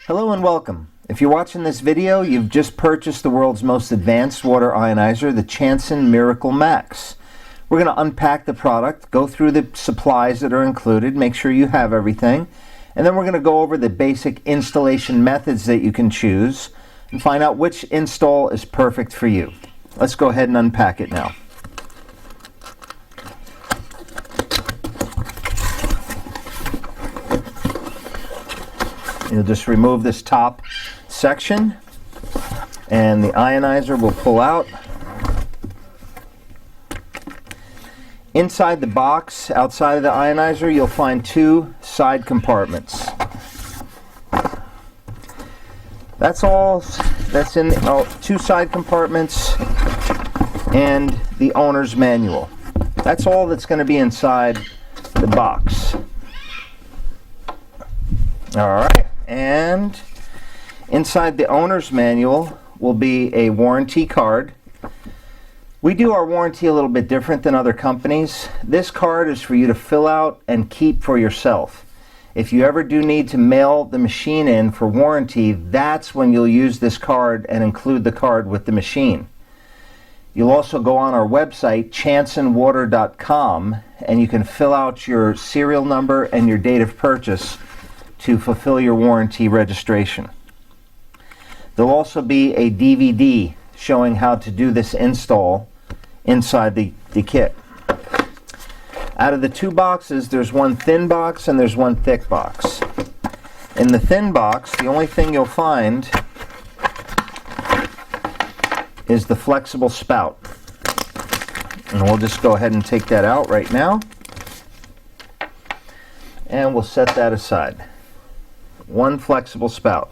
Hello and welcome. If you're watching this video, you've just purchased the world's most advanced water ionizer, the Chanson Miracle M.A.X. We're going to unpack the product, go through the supplies that are included, make sure you have everything, and then we're going to go over the basic installation methods that you can choose and find out which install is perfect for you. Let's go ahead and unpack it now. You'll just remove this top section and the ionizer will pull out. Inside the box, outside of the ionizer, you'll find two side compartments. That's all that's in two side compartments and the owner's manual. That's all that's going to be inside the box. Alright, and inside the owner's manual will be a warranty card. We do our warranty a little bit different than other companies. This card is for you to fill out and keep for yourself. If you ever do need to mail the machine in for warranty, that's when you'll use this card and include the card with the machine. You'll also go on our website, chansonwater.com, and you can fill out your serial number and your date of purchase to fulfill your warranty registration. There'll also be a DVD showing how to do this install inside the kit. Out of the two boxes, there's one thin box and there's one thick box. In the thin box, the only thing you'll find is the flexible spout. And we'll just go ahead and take that out right now. And we'll set that aside. One flexible spout.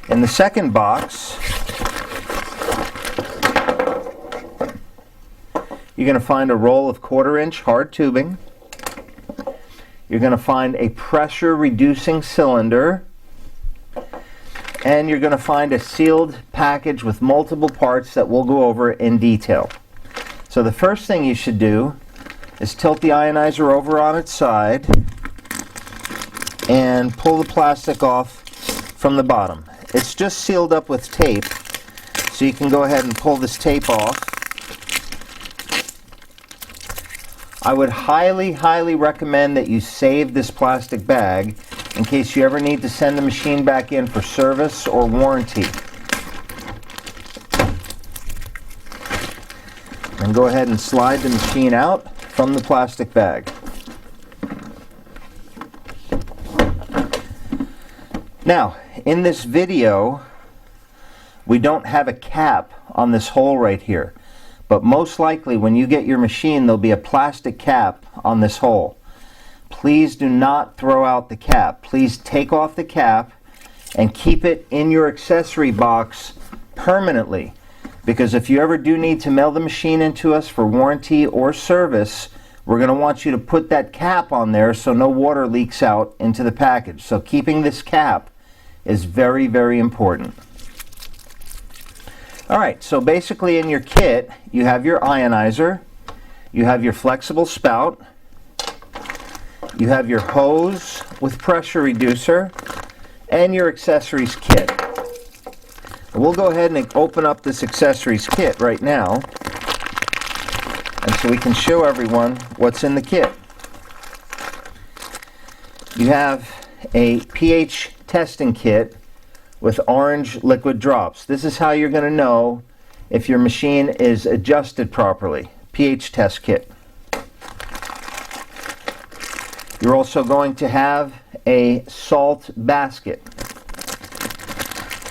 In the second box, you're going to find a roll of 1/4 inch hard tubing. You're going to find a pressure reducing cylinder. And you're going to find a sealed package with multiple parts that we'll go over in detail. So the first thing you should do is tilt the ionizer over on its side and pull the plastic off from the bottom. It's just sealed up with tape, so you can go ahead and pull this tape off. I would highly recommend that you save this plastic bag in case you ever need to send the machine back in for service or warranty. And go ahead and slide the machine out from the plastic bag. Now, in this video, we don't have a cap on this hole right here, but most likely when you get your machine, there'll be a plastic cap on this hole. Please do not throw out the cap. Please take off the cap and keep it in your accessory box permanently, because if you ever do need to mail the machine into us for warranty or service, we're going to want you to put that cap on there so no water leaks out into the package. So keeping this cap is very important. Alright, so basically in your kit, you have your ionizer, you have your flexible spout, you have your hose with pressure reducer, and your accessories kit. We'll go ahead and open up this accessories kit right now, and so we can show everyone what's in the kit. You have a pH testing kit with orange liquid drops. This is how you're going to know if your machine is adjusted properly. pH test kit. You're also going to have a salt basket.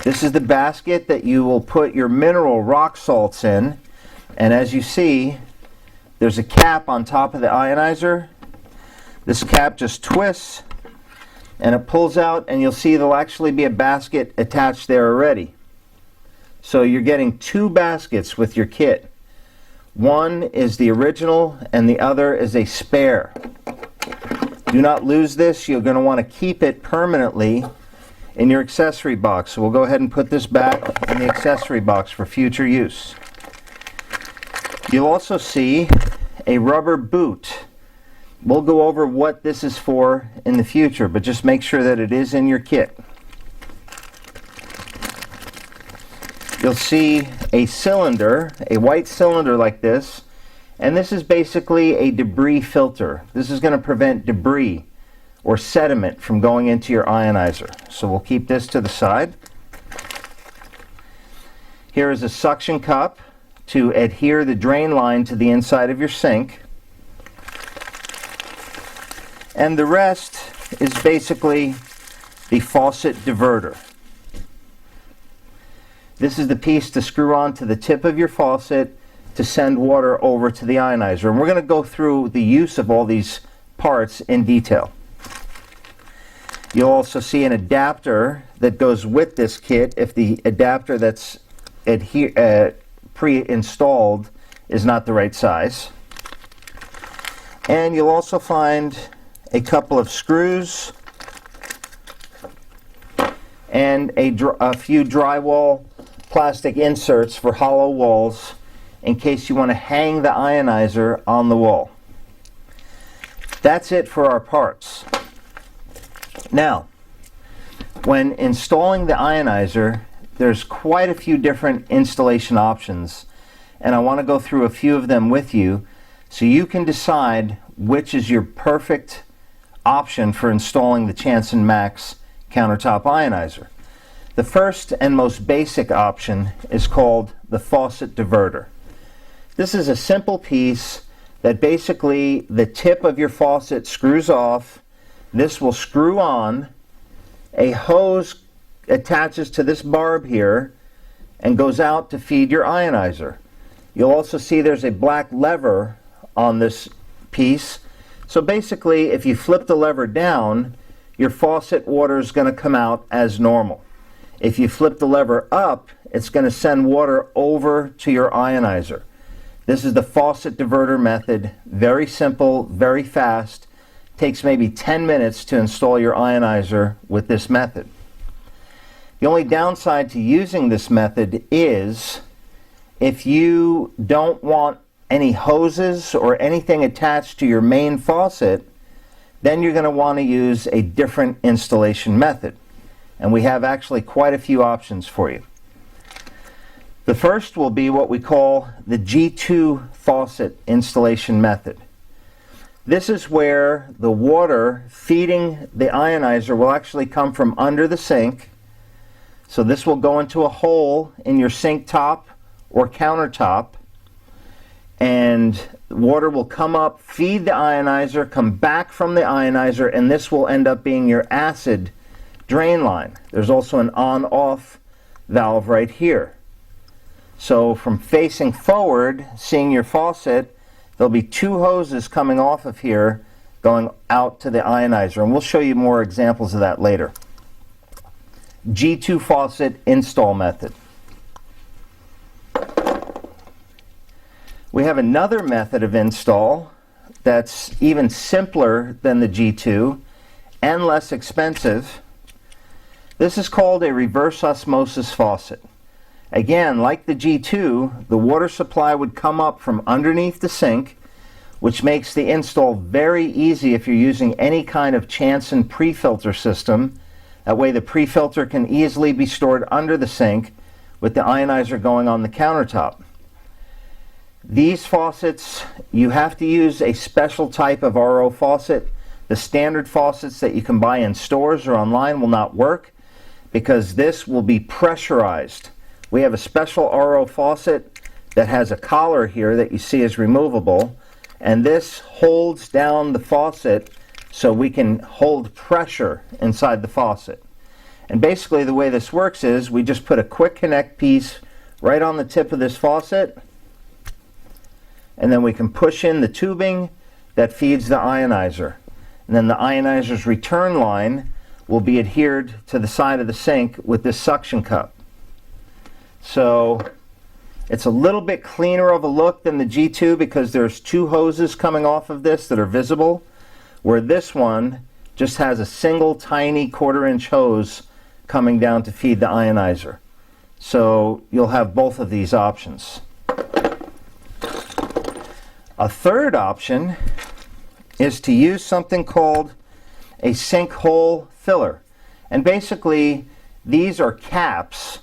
This is the basket that you will put your mineral rock salts in, and as you see, there's a cap on top of the ionizer. This cap just twists and it pulls out, and you'll see there'll actually be a basket attached there already. So you're getting two baskets with your kit. One is the original and the other is a spare. Do not lose this. You're going to want to keep it permanently in your accessory box. So we'll go ahead and put this back in the accessory box for future use. You'll also see a rubber boot We'll go over what this is for in the future, but just make sure that it is in your kit. You'll see a cylinder, a white cylinder like this, and this is basically a debris filter. This is going to prevent debris or sediment from going into your ionizer. So we'll keep this to the side. Here is a suction cup to adhere the drain line to the inside of your sink. And the rest is basically the faucet diverter. This is the piece to screw onto the tip of your faucet to send water over to the ionizer. And we're going to go through the use of all these parts in detail. You'll also see an adapter that goes with this kit if the adapter that's pre-installed is not the right size. And you'll also find a couple of screws and a few drywall plastic inserts for hollow walls in case you want to hang the ionizer on the wall. That's it for our parts. Now, when installing the ionizer, there's quite a few different installation options, and I want to go through a few of them with you so you can decide which is your perfect option for installing the Chanson M.A.X countertop ionizer. The first and most basic option is called the faucet diverter. This is a simple piece that basically the tip of your faucet screws off. This will screw on. A hose attaches to this barb here and goes out to feed your ionizer. You'll also see there's a black lever on this piece. So basically, if you flip the lever down, your faucet water is going to come out as normal. If you flip the lever up, it's going to send water over to your ionizer. This is the faucet diverter method. Very simple, very fast. Takes maybe 10 minutes to install your ionizer with this method. The only downside to using this method is if you don't want any hoses or anything attached to your main faucet, then you're going to want to use a different installation method. And we have actually quite a few options for you. The first will be what we call the G2 faucet installation method. This is where the water feeding the ionizer will actually come from under the sink. So this will go into a hole in your sink top or countertop, and water will come up, feed the ionizer, come back from the ionizer, and this will end up being your acid drain line. There's also an on-off valve right here. So from facing forward, seeing your faucet, there'll be two hoses coming off of here going out to the ionizer, and we'll show you more examples of that later. G2 faucet install method. We have another method of install that's even simpler than the G2 and less expensive. This is called a reverse osmosis faucet. Again, like the G2, the water supply would come up from underneath the sink, which makes the install very easy if you're using any kind of Chanson pre-filter system. That way the pre-filter can easily be stored under the sink with the ionizer going on the countertop. These faucets, you have to use a special type of RO faucet. The standard faucets that you can buy in stores or online will not work because this will be pressurized. We have a special RO faucet that has a collar here that you see is removable, and this holds down the faucet so we can hold pressure inside the faucet. And basically the way this works is we just put a quick connect piece right on the tip of this faucet, and then we can push in the tubing that feeds the ionizer. And then the ionizer's return line will be adhered to the side of the sink with this suction cup. So it's a little bit cleaner of a look than the G2 because there's two hoses coming off of this that are visible, where this one just has a single tiny 1/4 inch hose coming down to feed the ionizer. So you'll have both of these options. A third option is to use something called a sink hole filler. And basically, these are caps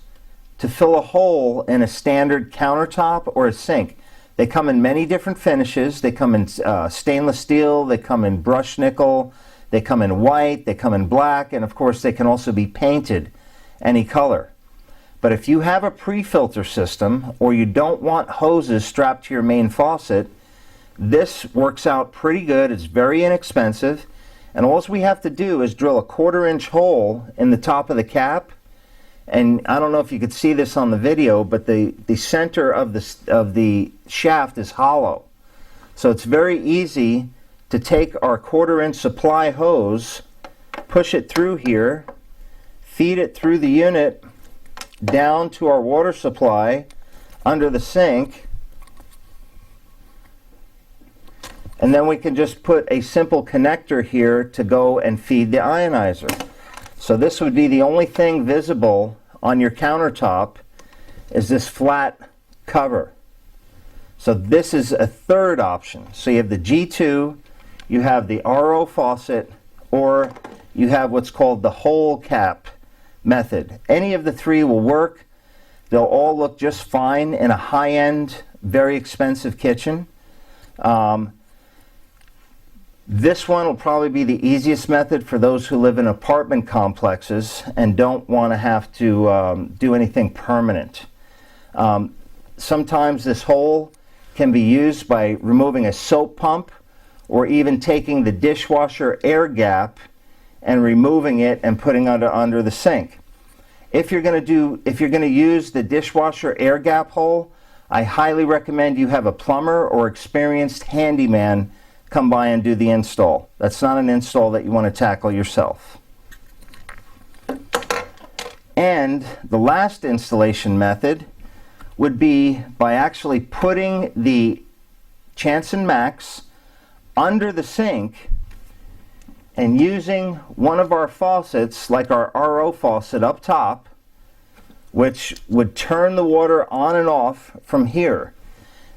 to fill a hole in a standard countertop or a sink. They come in many different finishes. They come in stainless steel, they come in brushed nickel, they come in white, they come in black, and of course they can also be painted any color. But if you have a pre-filter system or you don't want hoses strapped to your main faucet, this works out pretty good. It's very inexpensive, and all we have to do is drill a 1/4 inch hole in the top of the cap. And I don't know if you could see this on the video, but the center of the shaft is hollow. So it's very easy to take our 1/4 inch supply hose, push it through here, feed it through the unit down to our water supply under the sink, and then we can just put a simple connector here to go and feed the ionizer. So this would be the only thing visible on your countertop is this flat cover. So this is a third option. So you have the G2, you have the RO faucet, or you have what's called the hole cap method. Any of the three will work. They'll all look just fine in a high-end, very expensive kitchen. This one will probably be the easiest method for those who live in apartment complexes and don't want to have to do anything permanent. Sometimes this hole can be used by removing a soap pump or even taking the dishwasher air gap and removing it and putting it under the sink. If you're going to use the dishwasher air gap hole, I highly recommend you have a plumber or experienced handyman come by and do the install. That's not an install that you want to tackle yourself. And the last installation method would be by actually putting the Chanson M.A.X under the sink and using one of our faucets, like our RO faucet up top, which would turn the water on and off from here.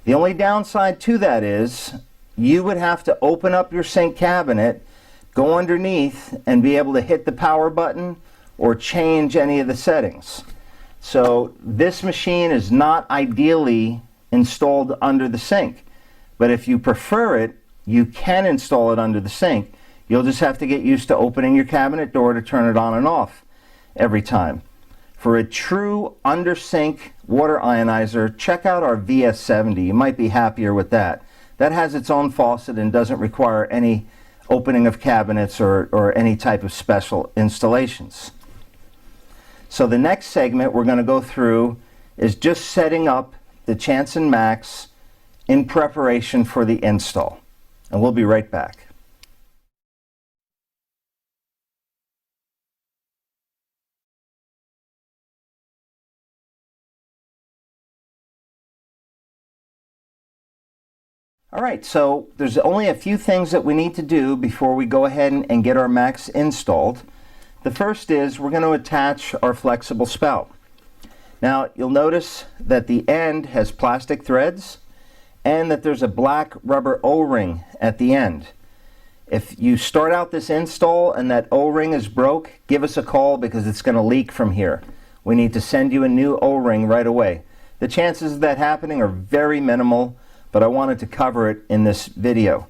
The only downside to that is you would have to open up your sink cabinet, go underneath, and be able to hit the power button or change any of the settings. So this machine is not ideally installed under the sink, but if you prefer it, you can install it under the sink. You'll just have to get used to opening your cabinet door to turn it on and off every time. For a true undersink water ionizer, check out our VS70. You might be happier with that. That has its own faucet and doesn't require any opening of cabinets or any type of special installations. So the next segment we're going to go through is just setting up the Chanson M.A.X in preparation for the install. And we'll be right back. All right, so there's only a few things that we need to do before we go ahead and get our M.A.X installed. The first is we're going to attach our flexible spout. Now you'll notice that the end has plastic threads and that there's a black rubber O-ring at the end. If you start out this install and that O-ring is broke, give us a call because it's going to leak from here. We need to send you a new O-ring right away. The chances of that happening are very minimal, but I wanted to cover it in this video.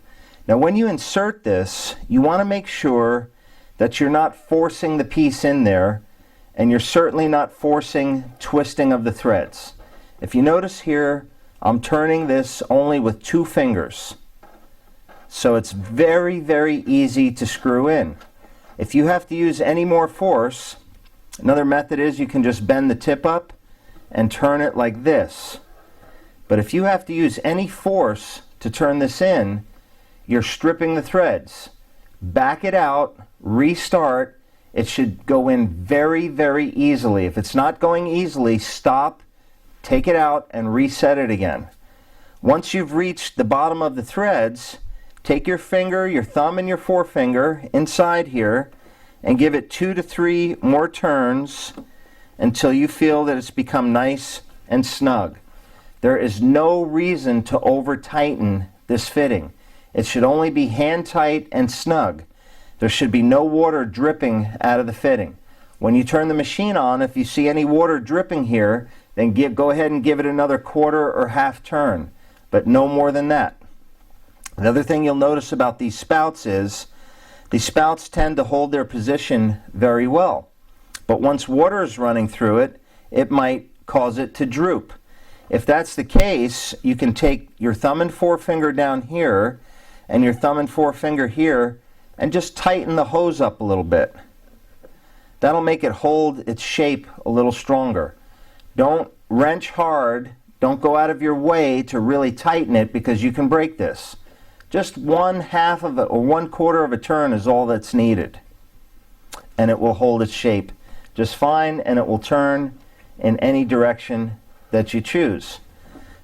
Now when you insert this, you want to make sure that you're not forcing the piece in there, and you're certainly not forcing twisting of the threads. If you notice here, I'm turning this only with 2 fingers. So it's very, very easy to screw in. If you have to use any more force, another method is you can just bend the tip up and turn it like this. But if you have to use any force to turn this in, you're stripping the threads. Back it out, restart. It should go in very, very easily. If it's not going easily, stop, take it out, and reset it again. Once you've reached the bottom of the threads, take your finger, your thumb and your forefinger inside here and give it 2 to 3 more turns until you feel that it's become nice and snug. There is no reason to over tighten this fitting. It should only be hand tight and snug. There should be no water dripping out of the fitting. When you turn the machine on, if you see any water dripping here, then go ahead and give it another quarter or half turn, but no more than that. The other thing you'll notice about these spouts is the spouts tend to hold their position very well. But once water is running through it, it might cause it to droop. If that's the case, you can take your thumb and forefinger down here and your thumb and forefinger here and just tighten the hose up a little bit. That'll make it hold its shape a little stronger. Don't wrench hard. Don't go out of your way to really tighten it because you can break this. Just 1/2 of it or 1/4 of a turn is all that's needed. And it will hold its shape just fine, and it will turn in any direction that you choose.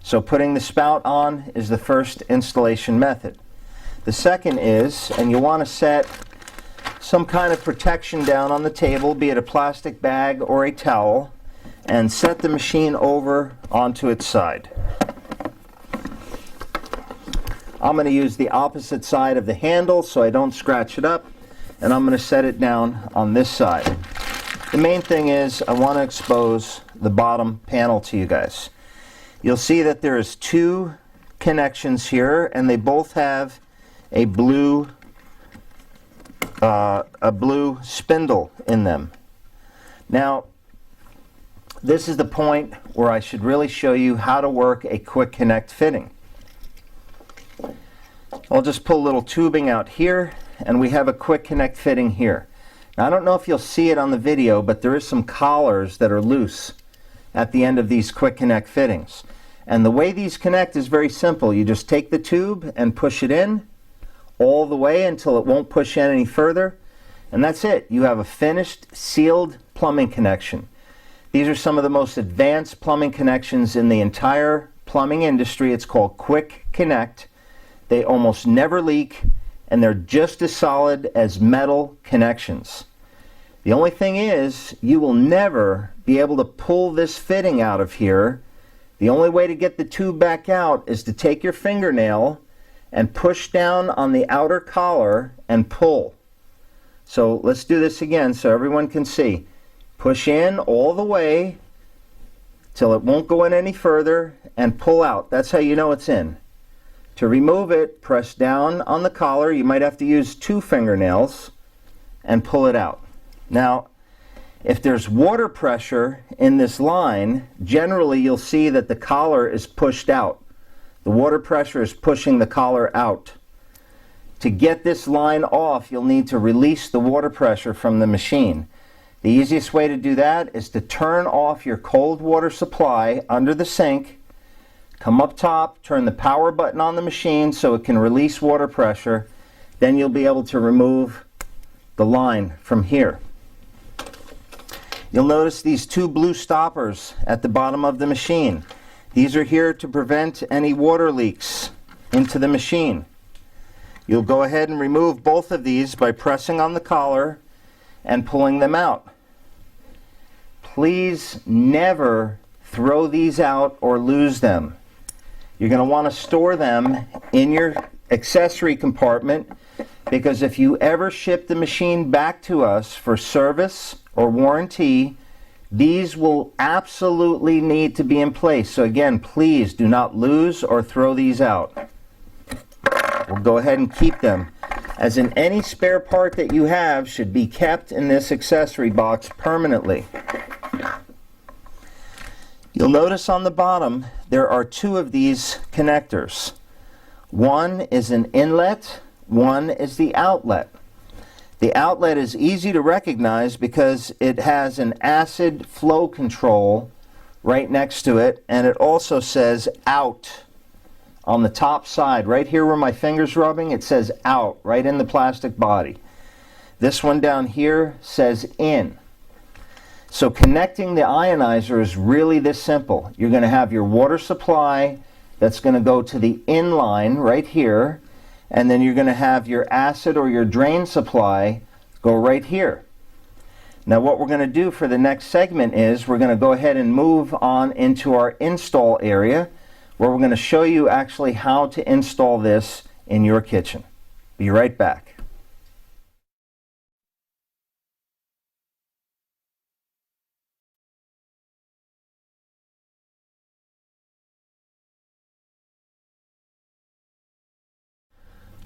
So putting the spout on is the first installation method. The second is, and you'll want to set some kind of protection down on the table, be it a plastic bag or a towel, and set the machine over onto its side. I'm going to use the opposite side of the handle so I don't scratch it up, and I'm going to set it down on this side. The main thing is I want to expose the bottom panel to you guys. You'll see that there is 2 connections here, and they both have a blue spindle in them. Now, this is the point where I should really show you how to work a quick connect fitting. I'll just pull a little tubing out here, and we have a quick connect fitting here. Now, I don't know if you'll see it on the video, but there is some collars that are loose at the end of these quick connect fittings. And the way these connect is very simple. You just take the tube and push it in all the way until it won't push in any further, and that's it. You have a finished sealed plumbing connection. These are some of the most advanced plumbing connections in the entire plumbing industry. It's called Quick Connect. They almost never leak, and they're just as solid as metal connections. The only thing is, you will never be able to pull this fitting out of here. The only way to get the tube back out is to take your fingernail and push down on the outer collar and pull. So let's do this again so everyone can see. Push in all the way till it won't go in any further and pull out. That's how you know it's in. To remove it, press down on the collar. You might have to use 2 fingernails and pull it out. Now, if there's water pressure in this line, generally you'll see that the collar is pushed out. The water pressure is pushing the collar out. To get this line off, you'll need to release the water pressure from the machine. The easiest way to do that is to turn off your cold water supply under the sink, come up top, turn the power button on the machine so it can release water pressure. Then you'll be able to remove the line from here. You'll notice these 2 blue stoppers at the bottom of the machine. These are here to prevent any water leaks into the machine. You'll go ahead and remove both of these by pressing on the collar and pulling them out. Please never throw these out or lose them. You're going to want to store them in your accessory compartment, because if you ever ship the machine back to us for service or warranty, these will absolutely need to be in place. So again, please do not lose or throw these out. We'll go ahead and keep them, as in any spare part that you have should be kept in this accessory box permanently. You'll notice on the bottom there are 2 of these connectors. One is an inlet, one is the outlet. The outlet is easy to recognize because it has an acid flow control right next to it, and it also says out on the top side. Right here where my finger's rubbing, it says out right in the plastic body. This one down here says in. So connecting the ionizer is really this simple. You're going to have your water supply that's going to go to the in line right here, and then you're going to have your acid or your drain supply go right here. Now what we're going to do for the next segment is we're going to go ahead and move on into our install area, where we're going to show you actually how to install this in your kitchen. Be right back.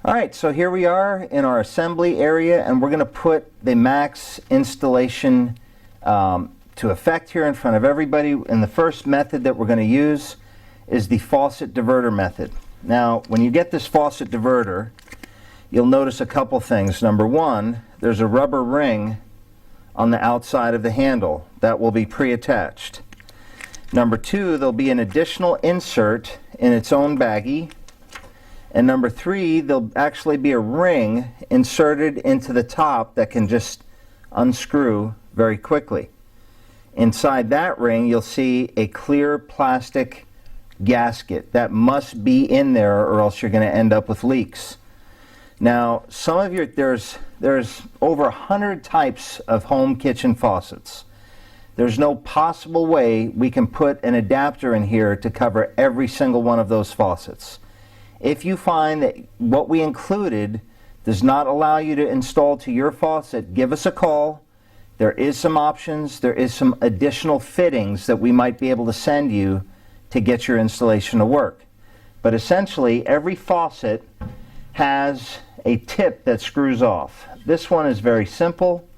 Alright, so here we are in our assembly area, and we're going to put the M.A.X installation to effect here in front of everybody. And the first method that we're going to use is the faucet diverter method. Now, when you get this faucet diverter, you'll notice a couple things. Number one, there's a rubber ring on the outside of the handle that will be pre-attached. Number two, there'll be an additional insert in its own baggie. And number three, there'll actually be a ring inserted into the top that can just unscrew very quickly. Inside that ring, you'll see a clear plastic gasket that must be in there, or else you're going to end up with leaks. Now, some of your there's over 100 types of home kitchen faucets. There's no possible way we can put an adapter in here to cover every single one of those faucets. If you find that what we included does not allow you to install to your faucet, give us a call. There is some options. There is some additional fittings that we might be able to send you to get your installation to work. But essentially, every faucet has a tip that screws off. This one is very simple,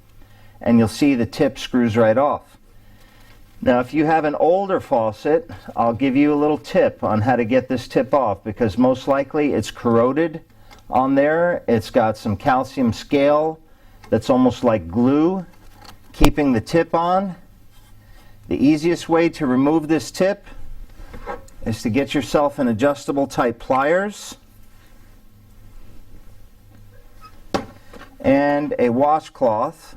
and you'll see the tip screws right off. Now, if you have an older faucet, I'll give you a little tip on how to get this tip off, because most likely it's corroded on there. It's got some calcium scale that's almost like glue keeping the tip on. The easiest way to remove this tip is to get yourself an adjustable type pliers and a washcloth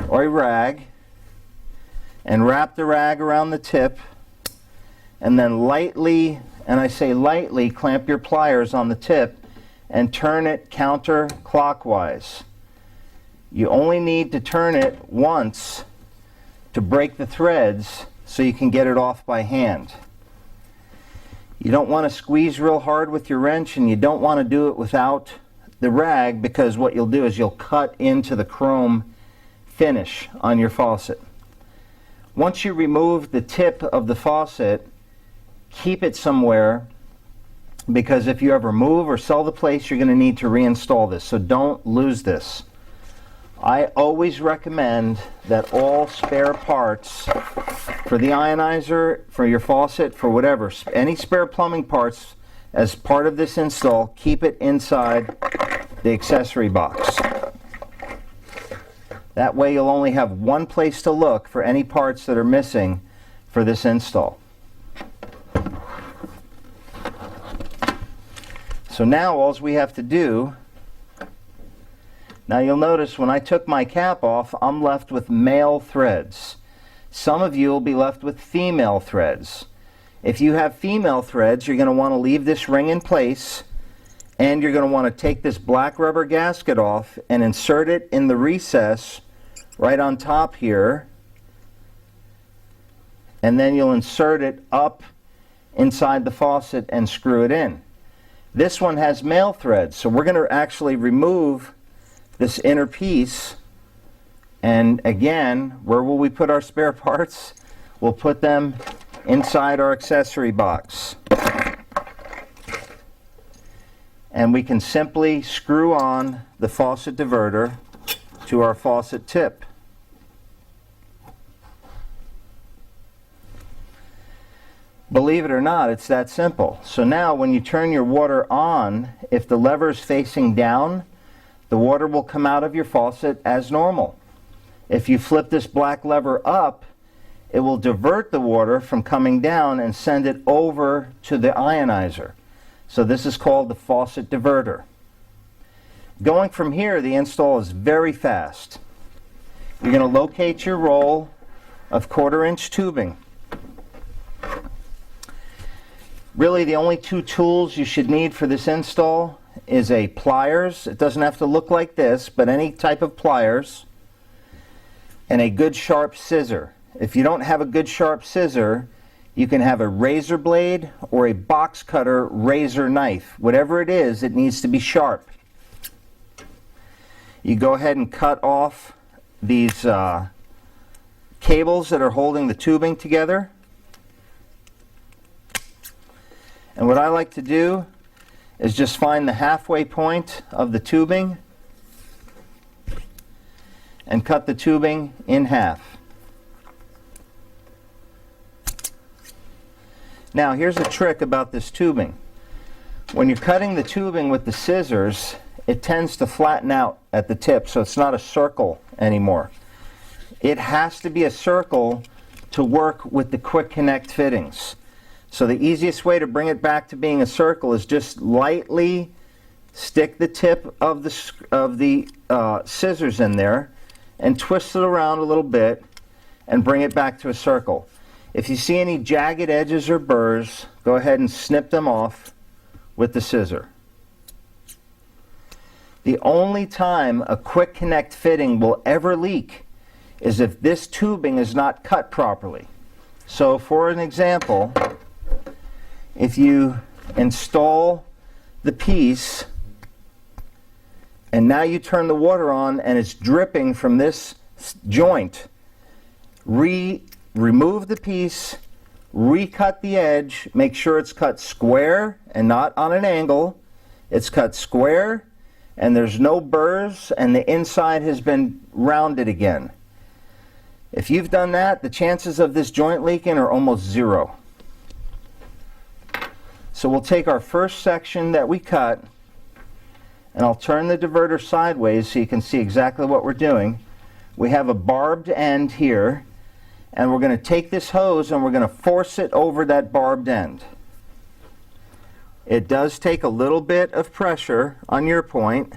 or a rag, and wrap the rag around the tip, and then lightly, and I say lightly, clamp your pliers on the tip and turn it counterclockwise. You only need to turn it once to break the threads so you can get it off by hand. You don't want to squeeze real hard with your wrench, and you don't want to do it without the rag, because what you'll do is you'll cut into the chrome finish on your faucet. Once you remove the tip of the faucet, keep it somewhere, because if you ever move or sell the place, you're going to need to reinstall this. So don't lose this. I always recommend that all spare parts for the ionizer, for your faucet, for whatever, any spare plumbing parts as part of this install, keep it inside the accessory box. That way you'll only have one place to look for any parts that are missing for this install. So now all we have to do, now you'll notice when I took my cap off, I'm left with male threads. Some of you will be left with female threads. If you have female threads, you're going to want to leave this ring in place, and you're going to want to take this black rubber gasket off and insert it in the recess right on top here, and then you'll insert it up inside the faucet and screw it in. This one has male threads, so we're going to actually remove this inner piece, and again, where will we put our spare parts? We'll put them inside our accessory box. And we can simply screw on the faucet diverter to our faucet tip. Believe it or not, it's that simple. So now when you turn your water on, if the lever is facing down, the water will come out of your faucet as normal. If you flip this black lever up, it will divert the water from coming down and send it over to the ionizer. So this is called the faucet diverter. Going from here, the install is very fast. You're going to locate your roll of 1/4-inch tubing. Really, the only two tools you should need for this install is a pliers. It doesn't have to look like this, but any type of pliers, and a good sharp scissor. If you don't have a good sharp scissor, You can have a razor blade or a box cutter razor knife. Whatever it is, it needs to be sharp. You go ahead and cut off these cables that are holding the tubing together. And what I like to do is just find the halfway point of the tubing and cut the tubing in half. Now here's a trick about this tubing. When you're cutting the tubing with the scissors, it tends to flatten out at the tip, so it's not a circle anymore. It has to be a circle to work with the quick connect fittings. So the easiest way to bring it back to being a circle is just lightly stick the tip of the scissors in there and twist it around a little bit and bring it back to a circle. If you see any jagged edges or burrs, go ahead and snip them off with the scissor. The only time a quick connect fitting will ever leak is if this tubing is not cut properly. So for an example, if you install the piece and now you turn the water on and it's dripping from this joint, remove the piece, recut the edge, make sure it's cut square and not on an angle. It's cut square and there's no burrs and the inside has been rounded again. If you've done that, the chances of this joint leaking are almost zero. So we'll take our first section that we cut, and I'll turn the diverter sideways so you can see exactly what we're doing. We have a barbed end here, and we're going to take this hose and we're going to force it over that barbed end. It does take a little bit of pressure on your point.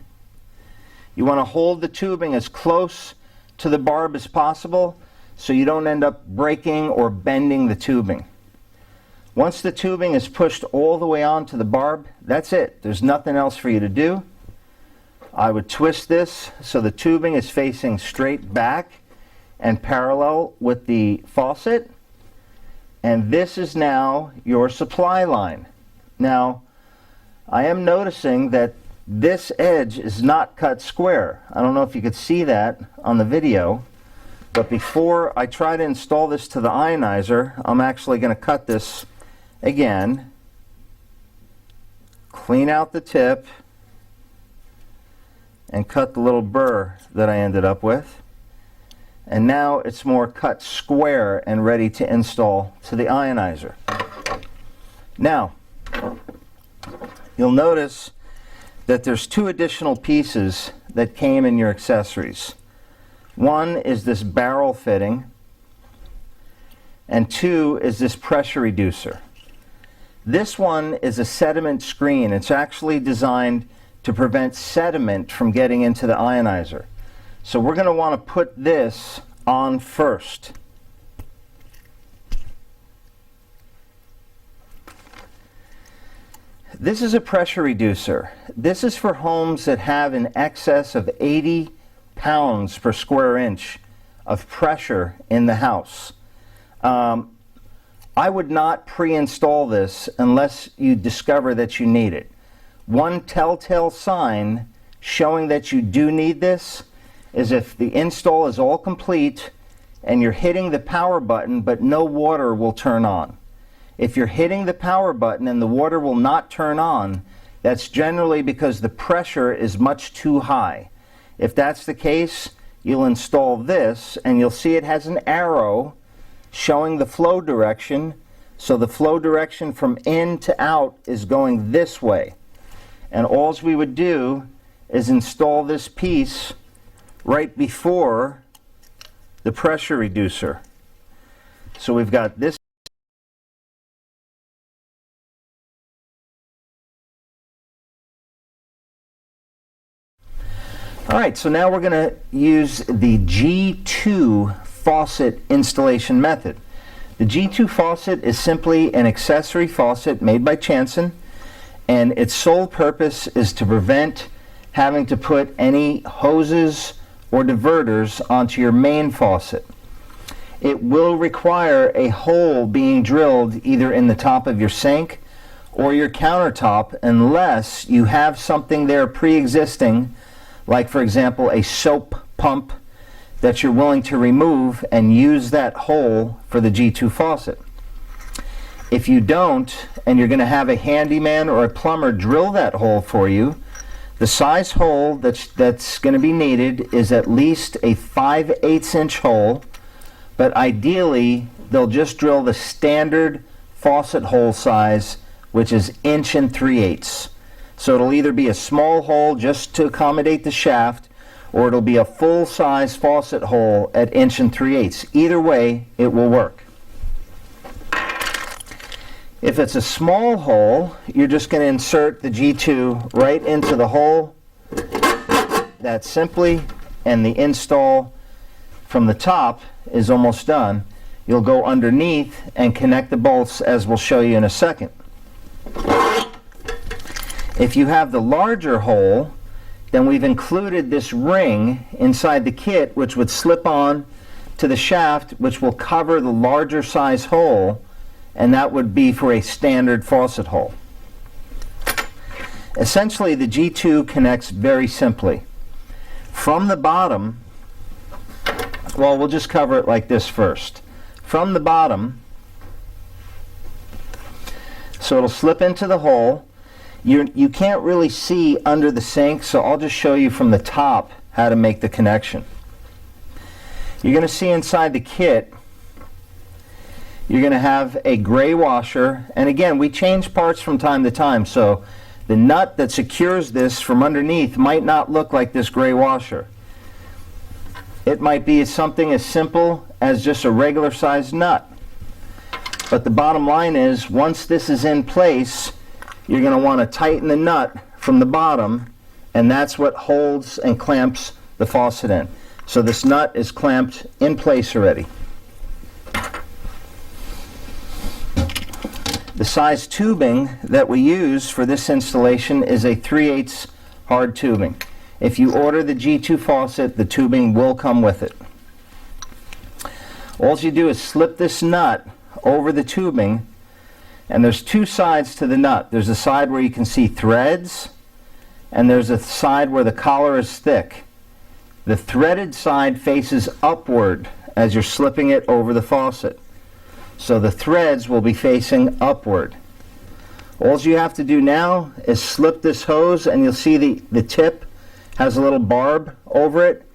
You want to hold the tubing as close to the barb as possible so you don't end up breaking or bending the tubing. Once the tubing is pushed all the way onto the barb, that's it. There's nothing else for you to do. I would twist this so the tubing is facing straight back and parallel with the faucet. And this is now your supply line. Now, I am noticing that this edge is not cut square. I don't know if you could see that on the video, but before I try to install this to the ionizer, I'm actually going to cut this again, clean out the tip, and cut the little burr that I ended up with. And now it's more cut square and ready to install to the ionizer. Now, you'll notice that there's two additional pieces that came in your accessories. One is this barrel fitting, and two is this pressure reducer. This one is a sediment screen. It's actually designed to prevent sediment from getting into the ionizer. So we're going to want to put this on first. This is a pressure reducer. This is for homes that have an excess of 80 pounds per square inch of pressure in the house. I would not pre-install this unless you discover that you need it. One telltale sign showing that you do need this is if the install is all complete and you're hitting the power button but no water will turn on. If you're hitting the power button and the water will not turn on, that's generally because the pressure is much too high. If that's the case, you'll install this and you'll see it has an arrow showing the flow direction. So the flow direction from in to out is going this way. And all we would do is install this piece right before the pressure reducer. So we've got this. All right, so now we're going to use the G2 faucet installation method. The G2 faucet is simply an accessory faucet made by Chanson, and its sole purpose is to prevent having to put any hoses or diverters onto your main faucet. it will require a hole being drilled either in the top of your sink or your countertop, unless you have something there pre-existing, like for example a soap pump that you're willing to remove and use that hole for the G2 faucet. If you don't, and you're going to have a handyman or a plumber drill that hole for you, the size hole that's going to be needed is at least a 5/8 inch hole, but ideally they'll just drill the standard faucet hole size, which is 1 3/8. So it'll either be a small hole just to accommodate the shaft, or it'll be a full-size faucet hole at 1 3/8. Either way, it will work. If it's a small hole, you're just going to insert the G2 right into the hole. That simply, and the install from the top is almost done. You'll go underneath and connect the bolts, as we'll show you in a second. If you have the larger hole, then we've included this ring inside the kit which would slip on to the shaft, which will cover the larger size hole, and that would be for a standard faucet hole. Essentially, the G2 connects very simply. From the bottom, well, we'll just cover it like this first. From the bottom, so it'll slip into the hole. You can't really see under the sink, so I'll just show you from the top how to make the connection. You're going to see inside the kit, you're going to have a gray washer, and again, we change parts from time to time, so the nut that secures this from underneath might not look like this gray washer. It might be something as simple as just a regular sized nut. But the bottom line is, once this is in place, you're going to want to tighten the nut from the bottom, and that's what holds and clamps the faucet in. So this nut is clamped in place already. The size tubing that we use for this installation is a 3/8 hard tubing. If you order the G2 faucet, the tubing will come with it. All you do is slip this nut over the tubing, and there's two sides to the nut. There's a side where you can see threads, and there's a side where the collar is thick. The threaded side faces upward as you're slipping it over the faucet. So the threads will be facing upward. All you have to do now is slip this hose, and you'll see the tip has a little barb over it.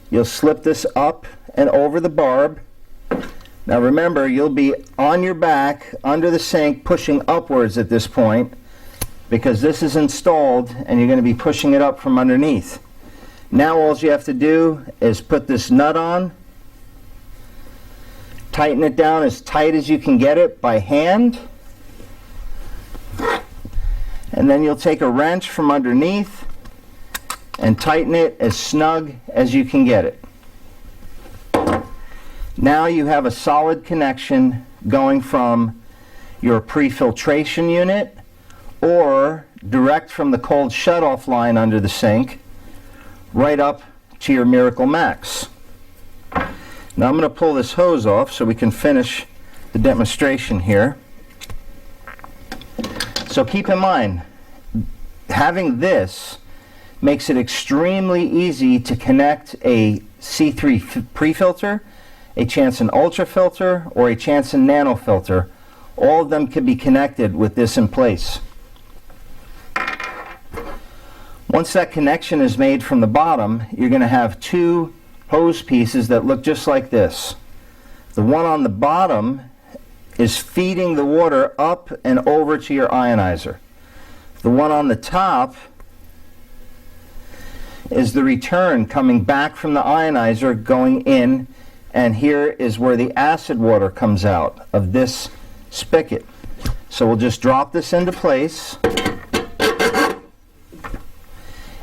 You'll slip this up and over the barb. Now remember, you'll be on your back under the sink pushing upwards at this point, because this is installed and you're going to be pushing it up from underneath. Now all you have to do is put this nut on, tighten it down as tight as you can get it by hand, and then you'll take a wrench from underneath and tighten it as snug as you can get it. Now you have a solid connection going from your pre-filtration unit or direct from the cold shutoff line under the sink right up to your Miracle M.A.X. Now I'm going to pull this hose off so we can finish the demonstration here. So keep in mind, having this makes it extremely easy to connect a C3 pre-filter, a Chanson Ultra filter, or a Chanson Nano filter. All of them can be connected with this in place. Once that connection is made from the bottom, you're going to have two hose pieces that look just like this. The one on the bottom is feeding the water up and over to your ionizer. The one on the top is the return coming back from the ionizer going in, and here is where the acid water comes out of this spigot. So we'll just drop this into place,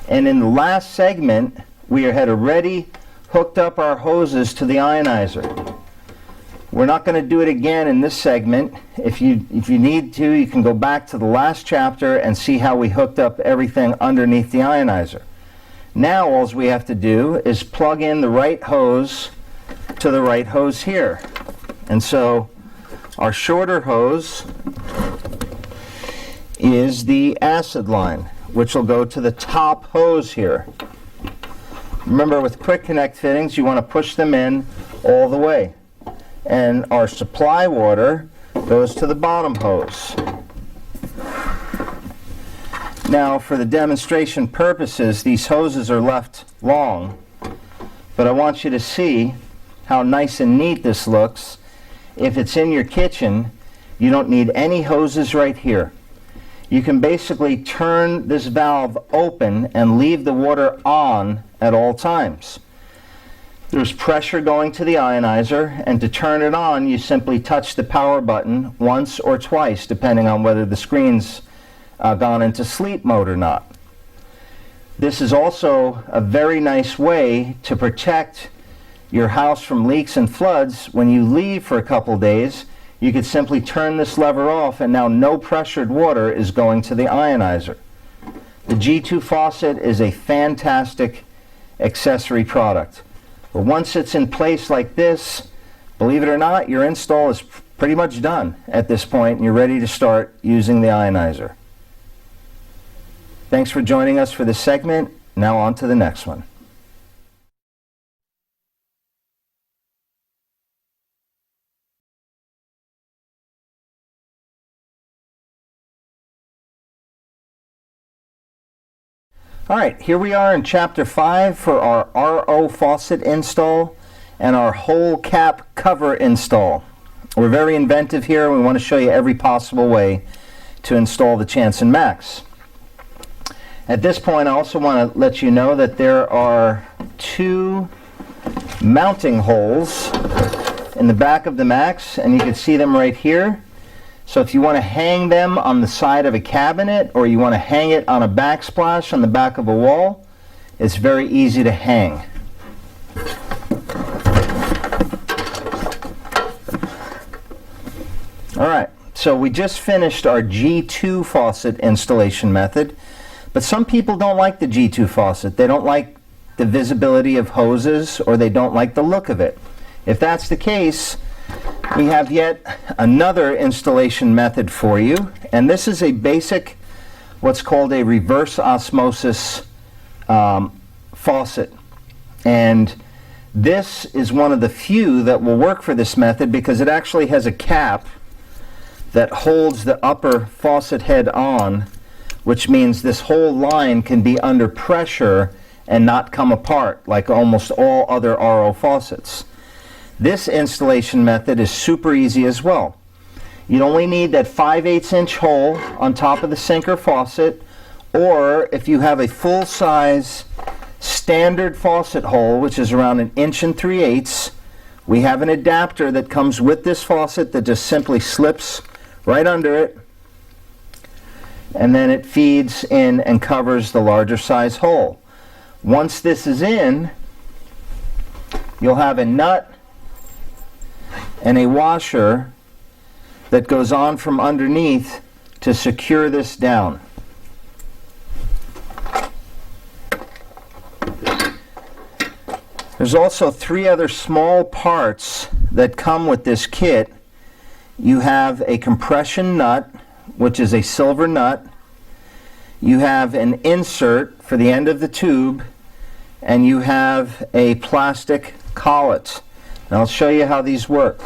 and in the last segment we had already hooked up our hoses to the ionizer. We're not going to do it again in this segment. If you need to, you can go back to the last chapter and see how we hooked up everything underneath the ionizer. Now all we have to do is plug in the right hose to the right hose here. And so our shorter hose is the acid line, which will go to the top hose here. Remember, with quick connect fittings, you want to push them in all the way. And our supply water goes to the bottom hose. Now, for the demonstration purposes, these hoses are left long, but I want you to see how nice and neat this looks. If it's in your kitchen, you don't need any hoses right here. You can basically turn this valve open and leave the water on at all times. There's pressure going to the ionizer, and to turn it on, you simply touch the power button once or twice, depending on whether the screen's gone into sleep mode or not. This is also a very nice way to protect your house from leaks and floods. When you leave for a couple days, you could simply turn this lever off, and now no pressured water is going to the ionizer. The G2 faucet is a fantastic accessory product. But once it's in place like this, believe it or not, your install is pretty much done at this point, and you're ready to start using the ionizer. Thanks for joining us for this segment. Now on to the next one. All right, here we are in Chapter 5 for our RO faucet install and our whole cap cover install. We're very inventive here. We want to show you every possible way to install the Chanson M.A.X. At this point, I also want to let you know that there are 2 mounting holes in the back of the M.A.X, and you can see them right here. So if you want to hang them on the side of a cabinet, or you want to hang it on a backsplash on the back of a wall, it's very easy to hang. Alright, so we just finished our G2 faucet installation method, but some people don't like the G2 faucet. They don't like the visibility of hoses, or they don't like the look of it. If that's the case, we have yet another installation method for you, and this is a basic, what's called a reverse osmosis faucet. And this is one of the few that will work for this method, because it actually has a cap that holds the upper faucet head on, which means this whole line can be under pressure and not come apart like almost all other RO faucets. This installation method is super easy as well. You only need that 5/8 inch hole on top of the sink or faucet, or if you have a full-size standard faucet hole, which is around 1 3/8 inches, we have an adapter that comes with this faucet that just simply slips right under it, and then it feeds in and covers the larger size hole. Once this is in, you'll have a nut and a washer that goes on from underneath to secure this down. There's also 3 other small parts that come with this kit. You have a compression nut, which is a silver nut. You have an insert for the end of the tube, and you have a plastic collet. Now I'll show you how these work.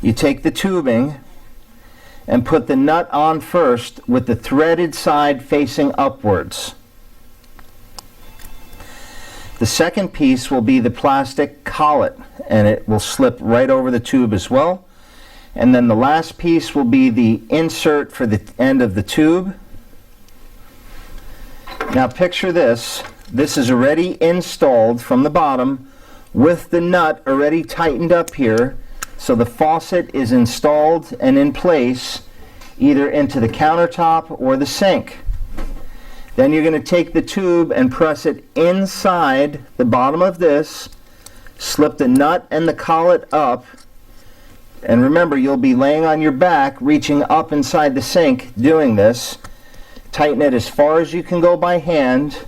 You take the tubing and put the nut on first with the threaded side facing upwards. The second piece will be the plastic collet, and it will slip right over the tube as well. And then the last piece will be the insert for the end of the tube. Now picture this. This is already installed from the bottom with the nut already tightened up here, so the faucet is installed and in place either into the countertop or the sink. Then you're going to take the tube and press it inside the bottom of this, slip the nut and the collet up, and remember, you'll be laying on your back reaching up inside the sink doing this. Tighten it as far as you can go by hand,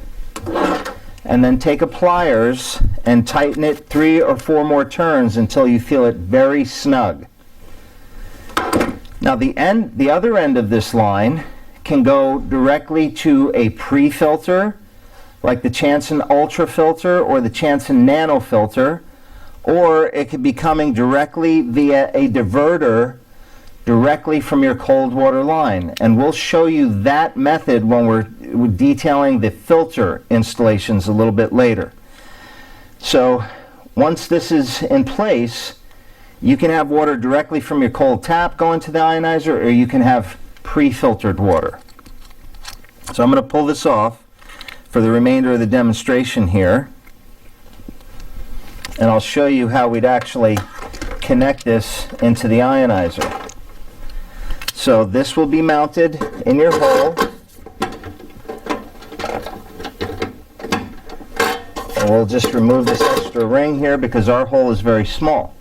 and then take a pliers and tighten it 3 or 4 more turns until you feel it very snug. Now the other end of this line can go directly to a pre-filter like the Chanson Ultra filter or the Chanson Nano filter, or it could be coming directly via a diverter directly from your cold water line. And we'll show you that method when we're detailing the filter installations a little bit later. So once this is in place, you can have water directly from your cold tap going to the ionizer, or you can have pre-filtered water. So I'm going to pull this off for the remainder of the demonstration here, and I'll show you how we'd actually connect this into the ionizer. So this will be mounted in your hole. And we'll just remove this extra ring here because our hole is very small.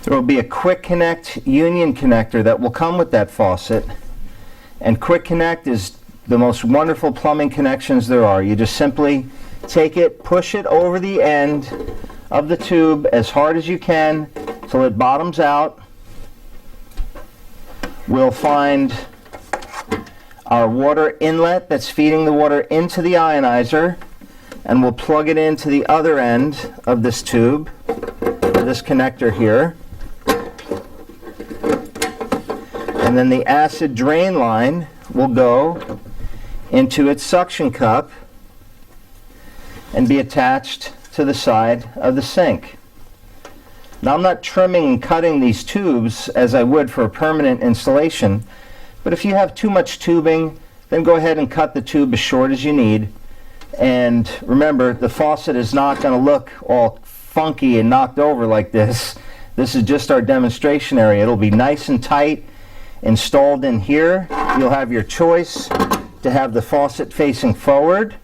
There will be a quick connect union connector that will come with that faucet. And quick connect is the most wonderful plumbing connections there are. You just simply take it, push it over the end of the tube as hard as you can till it bottoms out. We'll find our water inlet that's feeding the water into the ionizer, and we'll plug it into the other end of this tube, this connector here. And then the acid drain line will go into its suction cup and be attached to the side of the sink. Now I'm not trimming and cutting these tubes as I would for a permanent installation, but if you have too much tubing, then go ahead and cut the tube as short as you need. And remember, the faucet is not going to look all funky and knocked over like this. This is just our demonstration area. It'll be nice and tight installed in here. You'll have your choice to have the faucet facing forward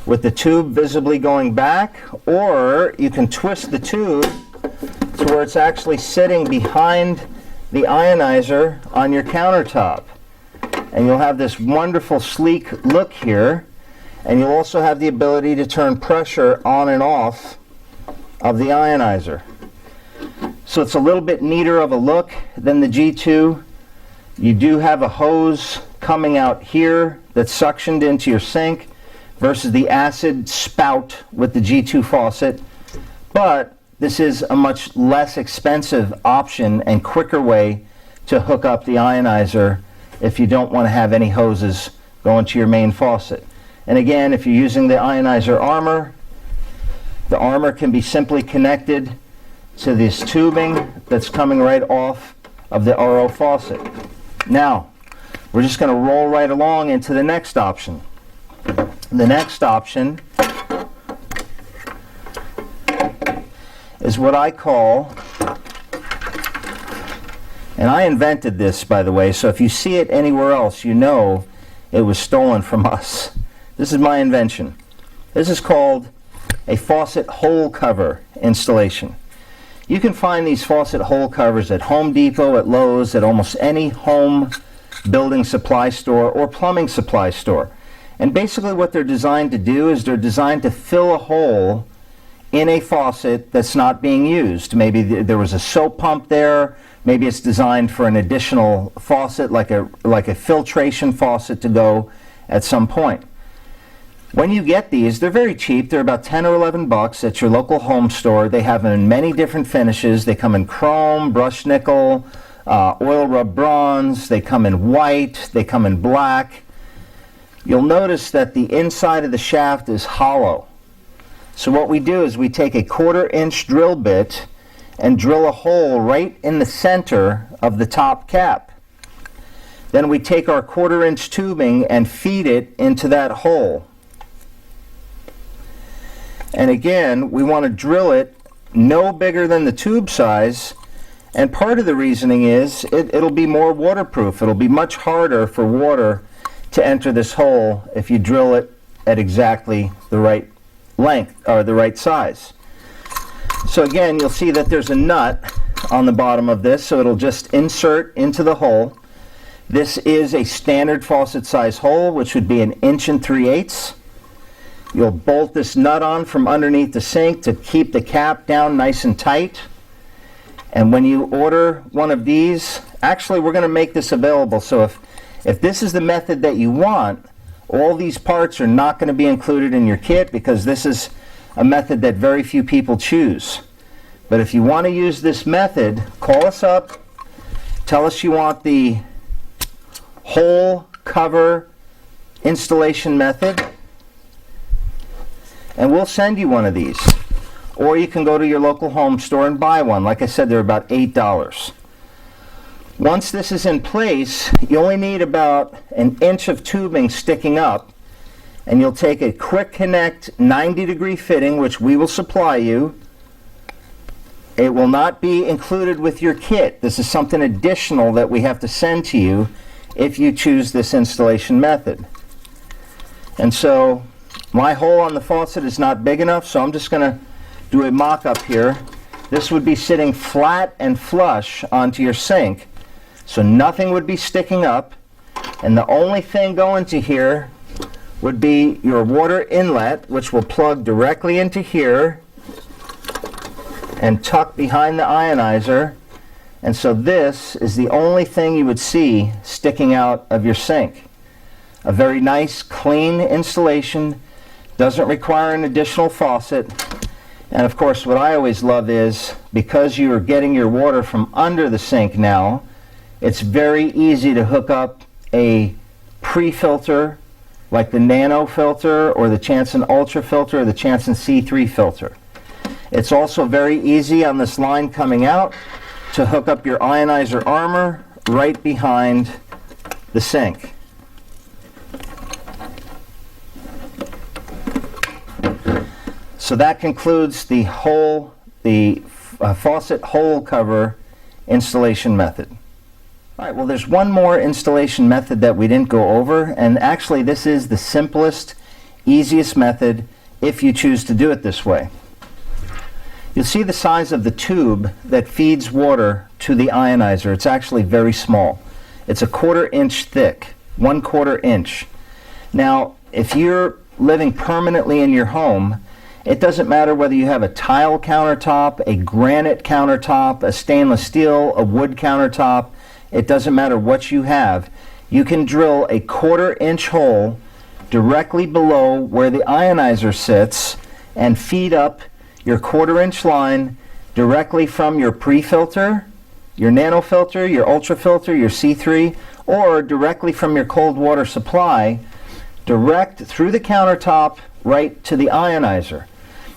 with the tube visibly going back, or you can twist the tube to where it's actually sitting behind the ionizer on your countertop. And you'll have this wonderful sleek look here, and you'll also have the ability to turn pressure on and off of the ionizer. So it's a little bit neater of a look than the G2. You do have a hose coming out here that's suctioned into your sink versus the acid spout with the G2 faucet, but this is a much less expensive option and quicker way to hook up the ionizer if you don't want to have any hoses going to your main faucet. And again, if you're using the ionizer armor, the armor can be simply connected to this tubing that's coming right off of the RO faucet. Now, we're just going to roll right along into the next option. The next option is what I call, and I invented this, by the way, so if you see it anywhere else, you know it was stolen from us. This is my invention. This is called a faucet hole cover installation. You can find these faucet hole covers at Home Depot, at Lowe's, at almost any home building supply store or plumbing supply store. And basically what they're designed to do is they're designed to fill a hole in a faucet that's not being used. Maybe there was a soap pump there. Maybe it's designed for an additional faucet, like a filtration faucet to go at some point. When you get these, they're very cheap. They're about 10 or 11 bucks at your local home store. They have them in many different finishes. They come in chrome, brushed nickel, oil rub bronze. They come in white. They come in black. You'll notice that the inside of the shaft is hollow. So what we do is we take a 1/4 inch drill bit and drill a hole right in the center of the top cap. Then we take our 1/4 inch tubing and feed it into that hole. And again, we want to drill it no bigger than the tube size, and part of the reasoning is it'll be more waterproof. It'll be much harder for water to enter this hole if you drill it at exactly the right length or the right size. So again, you'll see that there's a nut on the bottom of this, so it'll just insert into the hole. This is a standard faucet size hole, which would be 1 3/8 inches. You'll bolt this nut on from underneath the sink to keep the cap down nice and tight. And when you order one of these, actually we're going to make this available, so if this is the method that you want, all these parts are not going to be included in your kit because this is a method that very few people choose. But if you want to use this method, call us up, tell us you want the whole cover installation method, and we'll send you one of these. Or you can go to your local home store and buy one. Like I said, they're about $8. Once this is in place, you only need about an inch of tubing sticking up, and you'll take a quick connect 90-degree fitting, which we will supply you. It will not be included with your kit. This is something additional that we have to send to you if you choose this installation method. And so my hole on the faucet is not big enough, so I'm just going to do a mock-up here. This would be sitting flat and flush onto your sink, so nothing would be sticking up, and the only thing going to here would be your water inlet, which will plug directly into here and tuck behind the ionizer. And so this is the only thing you would see sticking out of your sink. A very nice, clean installation, doesn't require an additional faucet. And of course, what I always love is, because you are getting your water from under the sink now, it's very easy to hook up a pre-filter like the Nano filter or the Chanson Ultra filter or the Chanson C3 filter. It's also very easy on this line coming out to hook up your ionizer armor right behind the sink. So that concludes the faucet hole cover installation method. All right, well, there's one more installation method that we didn't go over, and actually this is the simplest, easiest method if you choose to do it this way. You'll see the size of the tube that feeds water to the ionizer. It's actually very small. It's a 1/4 inch thick, 1/4 inch. Now, if you're living permanently in your home, it doesn't matter whether you have a tile countertop, a granite countertop, a stainless steel, a wood countertop. It doesn't matter what you have. You can drill a 1/4 inch hole directly below where the ionizer sits and feed up your 1/4 inch line directly from your pre-filter, your nano filter, your ultra filter, your C3, or directly from your cold water supply, direct through the countertop right to the ionizer.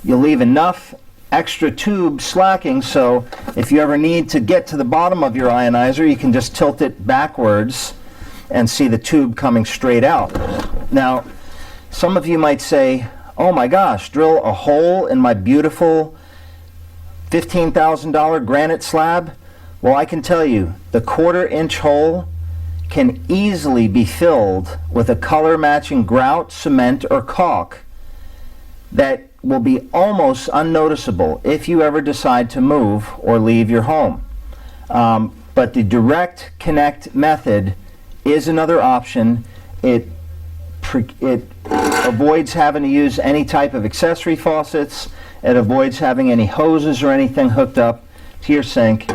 You'll leave enough extra tube slacking, so if you ever need to get to the bottom of your ionizer, you can just tilt it backwards and see the tube coming straight out. Now, some of you might say, oh my gosh, drill a hole in my beautiful $15,000 granite slab? Well, I can tell you, the 1/4 inch hole can easily be filled with a color matching grout, cement, or caulk that will be almost unnoticeable if you ever decide to move or leave your home. But the direct connect method is another option. It avoids having to use any type of accessory faucets. It avoids having any hoses or anything hooked up to your sink.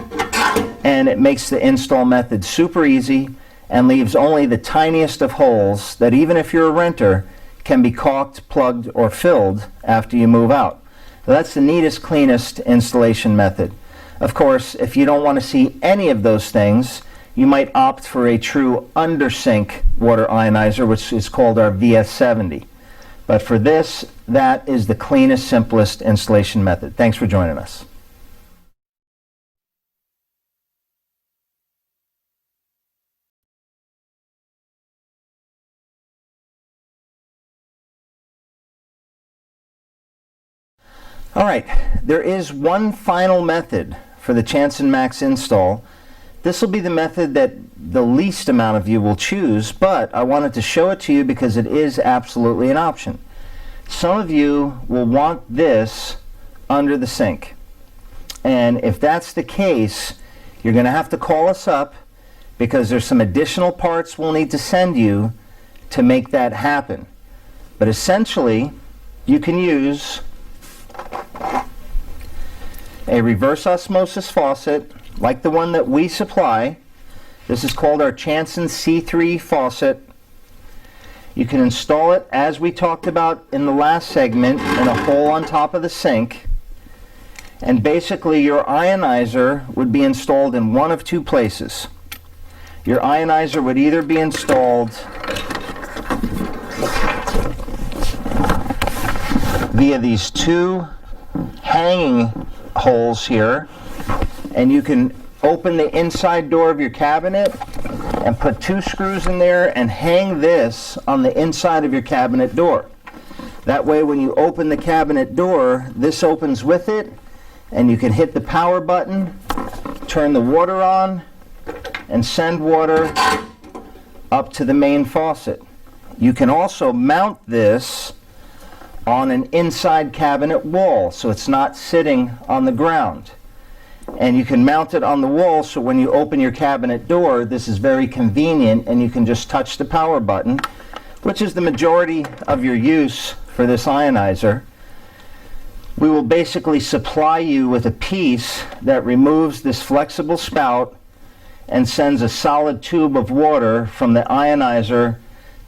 And it makes the install method super easy and leaves only the tiniest of holes that, even if you're a renter, can be caulked, plugged, or filled after you move out. So that's the neatest, cleanest installation method. Of course, if you don't want to see any of those things, you might opt for a true Undersink water ionizer, which is called our VS70. But for this, that is the cleanest, simplest installation method. Thanks for joining us. All right, there is one final method for the Chanson M.A.X install. This will be the method that the least amount of you will choose, but I wanted to show it to you because it is absolutely an option. Some of you will want this under the sink. And if that's the case, you're going to have to call us up because there's some additional parts we'll need to send you to make that happen. But essentially, you can use a reverse osmosis faucet like the one that we supply. This is called our Chanson C3 faucet. You can install it, as we talked about in the last segment, in a hole on top of the sink. And basically your ionizer would be installed in one of two places. Your ionizer would either be installed via these two hanging holes here, and you can open the inside door of your cabinet and put two screws in there and hang this on the inside of your cabinet door. That way when you open the cabinet door, this opens with it, and you can hit the power button, turn the water on, and send water up to the main faucet. You can also mount this on an inside cabinet wall, so it's not sitting on the ground. And you can mount it on the wall, so when you open your cabinet door, this is very convenient, and you can just touch the power button, which is the majority of your use for this ionizer. We will basically supply you with a piece that removes this flexible spout and sends a solid tube of water from the ionizer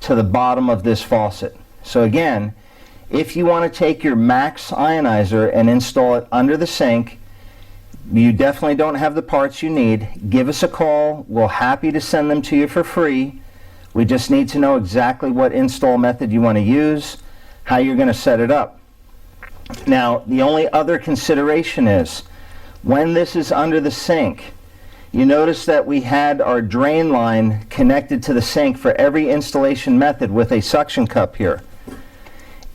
to the bottom of this faucet. So again, if you want to take your M.A.X ionizer and install it under the sink, you definitely don't have the parts you need, give us a call. We're happy to send them to you for free. We just need to know exactly what install method you want to use, how you're going to set it up. Now, the only other consideration is, when this is under the sink, you notice that we had our drain line connected to the sink for every installation method with a suction cup here.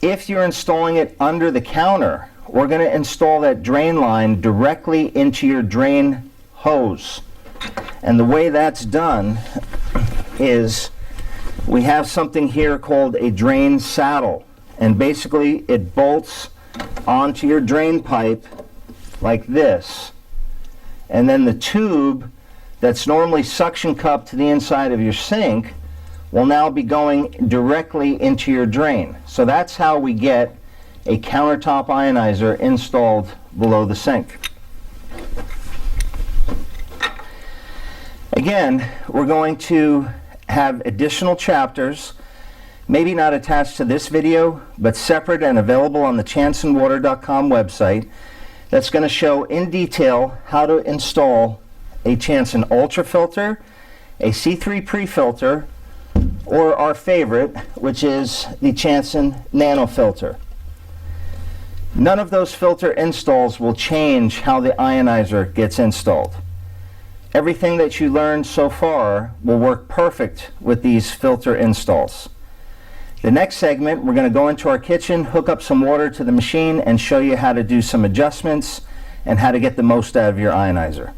If you're installing it under the counter, we're going to install that drain line directly into your drain hose. And the way that's done is we have something here called a drain saddle. And basically it bolts onto your drain pipe like this. And then the tube that's normally suction cupped to the inside of your sink will now be going directly into your drain. So that's how we get a countertop ionizer installed below the sink. Again, we're going to have additional chapters, maybe not attached to this video, but separate and available on the chansonwater.com website, that's going to show in detail how to install a Chanson Ultra filter, a C3 pre-filter, or our favorite, which is the Chanson Nano filter. None of those filter installs will change how the ionizer gets installed. Everything that you learned so far will work perfect with these filter installs. The next segment, we're going to go into our kitchen, hook up some water to the machine, and show you how to do some adjustments and how to get the most out of your ionizer.